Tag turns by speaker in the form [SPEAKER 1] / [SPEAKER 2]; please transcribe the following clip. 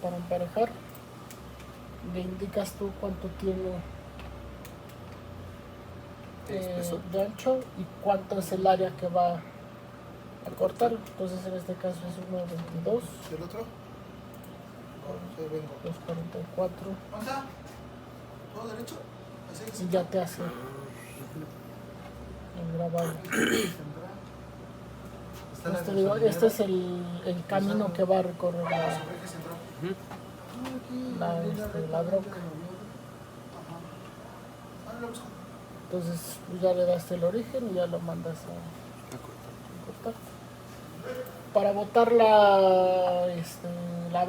[SPEAKER 1] para emparejar. Le indicas tú cuánto tiene de ancho y cuánto es el área que va a cortar. Entonces en este caso es 1.22.
[SPEAKER 2] ¿El otro?
[SPEAKER 1] 2.44.
[SPEAKER 2] ¿Pasa? ¿Todo derecho?
[SPEAKER 1] Y ya te hace el grabado. Este es el camino que va a recorrer la broca. Entonces ya le das el origen y ya lo mandas a cortar. Para botar la broca.